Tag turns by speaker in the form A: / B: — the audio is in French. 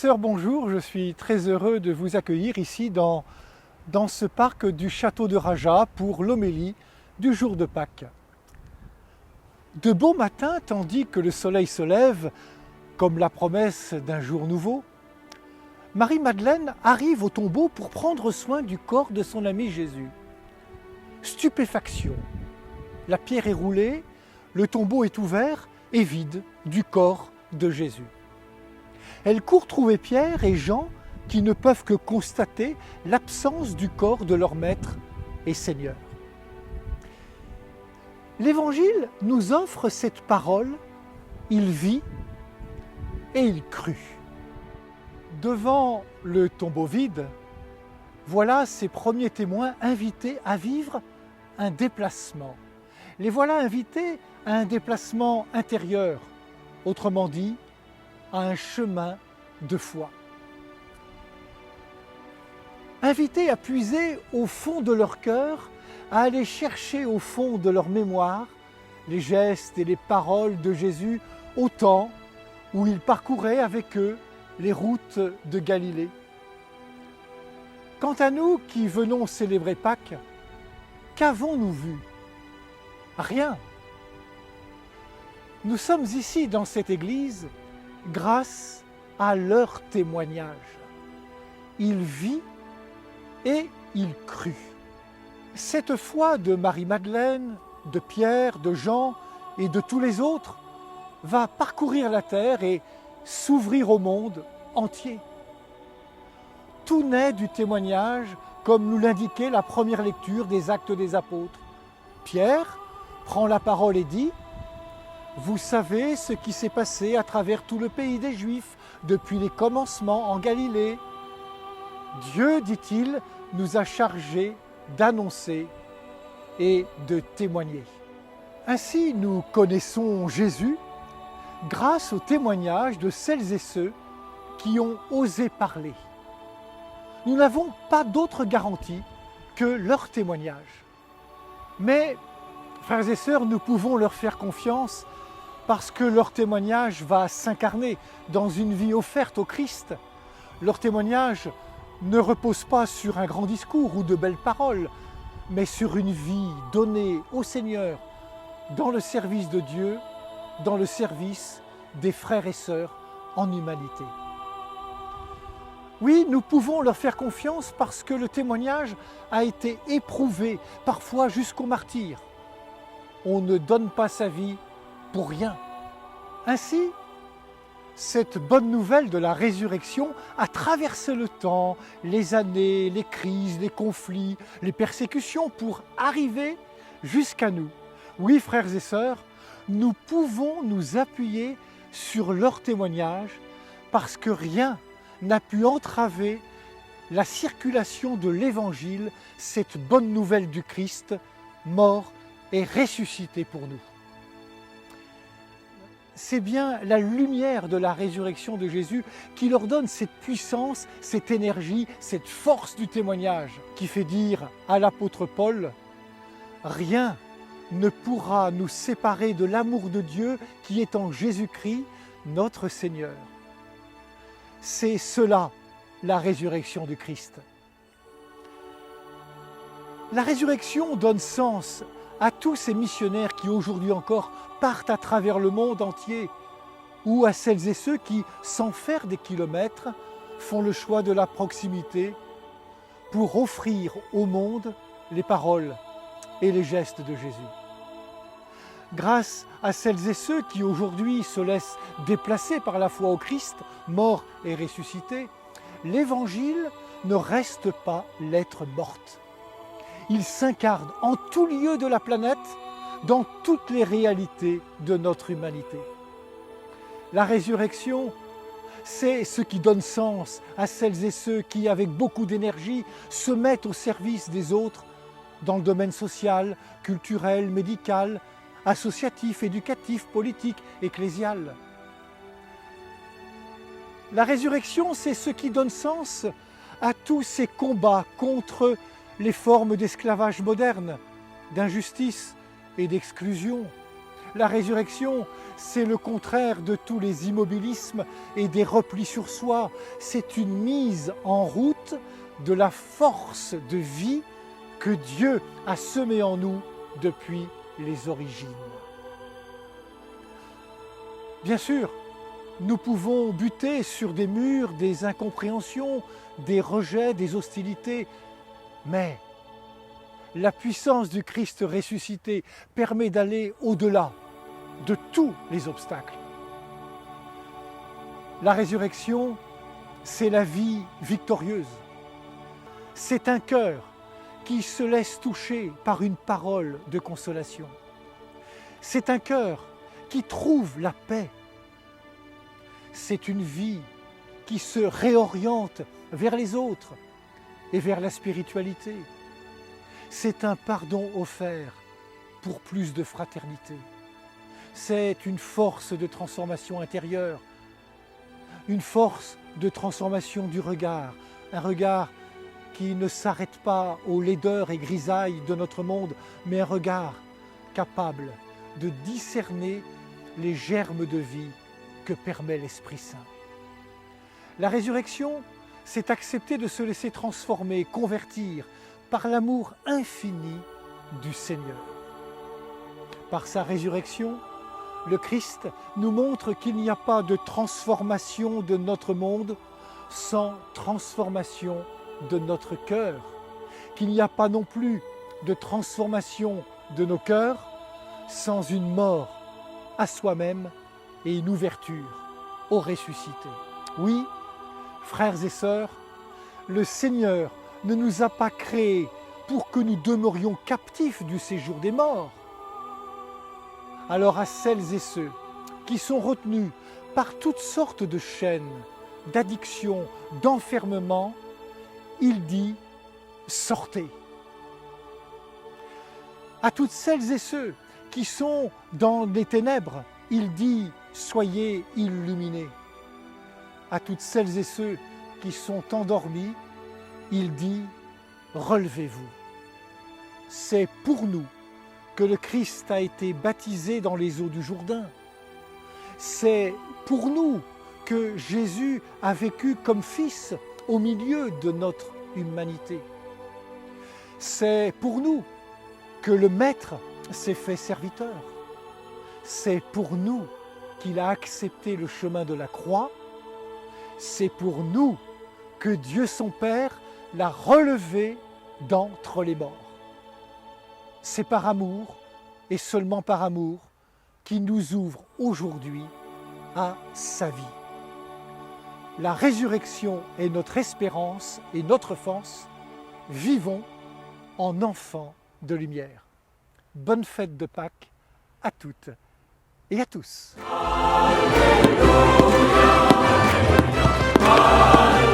A: sœurs, bonjour, je suis très heureux de vous accueillir ici dans ce parc du château de Raja pour l'homélie du jour de Pâques. De beau matin, tandis que le soleil se lève, comme la promesse d'un jour nouveau, Marie-Madeleine arrive au tombeau pour prendre soin du corps de son ami Jésus. Stupéfaction. La pierre est roulée, le tombeau est ouvert et vide du corps de Jésus. Elle court trouver Pierre et Jean qui ne peuvent que constater l'absence du corps de leur maître et Seigneur. L'Évangile nous offre cette parole, il vit et il crut. Devant le tombeau vide, voilà ces premiers témoins invités à vivre un déplacement. Les voilà invités à un déplacement intérieur, autrement dit, à un chemin de foi. Invités à puiser au fond de leur cœur, à aller chercher au fond de leur mémoire les gestes et les paroles de Jésus au temps où il parcourait avec eux les routes de Galilée. Quant à nous qui venons célébrer Pâques, qu'avons-nous vu? Rien. Nous sommes ici dans cette église grâce à leur témoignage. Il vit et il crut. Cette foi de Marie-Madeleine, de Pierre, de Jean et de tous les autres va parcourir la terre et s'ouvrir au monde entier. Tout naît du témoignage, comme nous l'indiquait la première lecture des Actes des Apôtres. Pierre prend la parole et dit « Vous savez ce qui s'est passé à travers tout le pays des Juifs depuis les commencements en Galilée. Dieu, dit-il, nous a chargés d'annoncer et de témoigner. » Ainsi, nous connaissons Jésus grâce au témoignage de celles et ceux qui ont osé parler. Nous n'avons pas d'autre garantie que leur témoignage. Mais, frères et sœurs, nous pouvons leur faire confiance parce que leur témoignage va s'incarner dans une vie offerte au Christ. Leur témoignage ne repose pas sur un grand discours ou de belles paroles, mais sur une vie donnée au Seigneur, dans le service de Dieu, dans le service des frères et sœurs en humanité. Oui, nous pouvons leur faire confiance parce que le témoignage a été éprouvé, parfois jusqu'au martyre. On ne donne pas sa vie pour rien. Ainsi, cette bonne nouvelle de la résurrection a traversé le temps, les années, les crises, les conflits, les persécutions pour arriver jusqu'à nous. Oui, frères et sœurs, nous pouvons nous appuyer sur leur témoignage parce que rien n'a pu entraver la circulation de l'Évangile, cette bonne nouvelle du Christ, mort et ressuscité pour nous. C'est bien la lumière de la résurrection de Jésus qui leur donne cette puissance, cette énergie, cette force du témoignage qui fait dire à l'apôtre Paul « Rien ne pourra nous séparer de l'amour de Dieu qui est en Jésus-Christ, notre Seigneur. » C'est cela, la résurrection du Christ. La résurrection donne sens à tous ces missionnaires qui aujourd'hui encore partent à travers le monde entier, ou à celles et ceux qui, sans faire des kilomètres, font le choix de la proximité pour offrir au monde les paroles et les gestes de Jésus. Grâce à celles et ceux qui aujourd'hui se laissent déplacer par la foi au Christ, mort et ressuscité, l'Évangile ne reste pas lettre morte. Il s'incarne en tout lieu de la planète, dans toutes les réalités de notre humanité. La résurrection, c'est ce qui donne sens à celles et ceux qui, avec beaucoup d'énergie, se mettent au service des autres dans le domaine social, culturel, médical, associatif, éducatif, politique, ecclésial. La résurrection, c'est ce qui donne sens à tous ces combats contre les formes d'esclavage moderne, d'injustice et d'exclusion, La résurrection, c'est le contraire de tous les immobilismes et des replis sur soi. C'est une mise en route de la force de vie que Dieu a semée en nous depuis les origines. Bien sûr, nous pouvons buter sur des murs, des incompréhensions, des rejets, des hostilités, mais la puissance du Christ ressuscité permet d'aller au-delà de tous les obstacles. La résurrection, c'est la vie victorieuse. C'est un cœur qui se laisse toucher par une parole de consolation. C'est un cœur qui trouve la paix. C'est une vie qui se réoriente vers les autres et vers la spiritualité. C'est un pardon offert pour plus de fraternité. C'est une force de transformation intérieure, une force de transformation du regard, un regard qui ne s'arrête pas aux laideurs et grisailles de notre monde, mais un regard capable de discerner les germes de vie que permet l'Esprit Saint. La résurrection, c'est accepter de se laisser transformer, convertir par l'amour infini du Seigneur. Par sa résurrection, le Christ nous montre qu'il n'y a pas de transformation de notre monde sans transformation de notre cœur, qu'il n'y a pas non plus de transformation de nos cœurs sans une mort à soi-même et une ouverture au ressuscité. Oui, frères et sœurs, le Seigneur ne nous a pas créés pour que nous demeurions captifs du séjour des morts. Alors à celles et ceux qui sont retenus par toutes sortes de chaînes, d'addictions, d'enfermement, il dit « sortez ». À toutes celles et ceux qui sont dans les ténèbres, il dit « soyez illuminés ». À toutes celles et ceux qui sont endormis, il dit « relevez-vous ». C'est pour nous que le Christ a été baptisé dans les eaux du Jourdain. C'est pour nous que Jésus a vécu comme fils au milieu de notre humanité. C'est pour nous que le Maître s'est fait serviteur. C'est pour nous qu'il a accepté le chemin de la croix. C'est pour nous que Dieu son Père l'a relevé d'entre les morts. C'est par amour, et seulement par amour, qu'il nous ouvre aujourd'hui à sa vie. La résurrection est notre espérance et notre force. Vivons en enfants de lumière. Bonne fête de Pâques à toutes et à tous. Alléluia, Alléluia, Alléluia.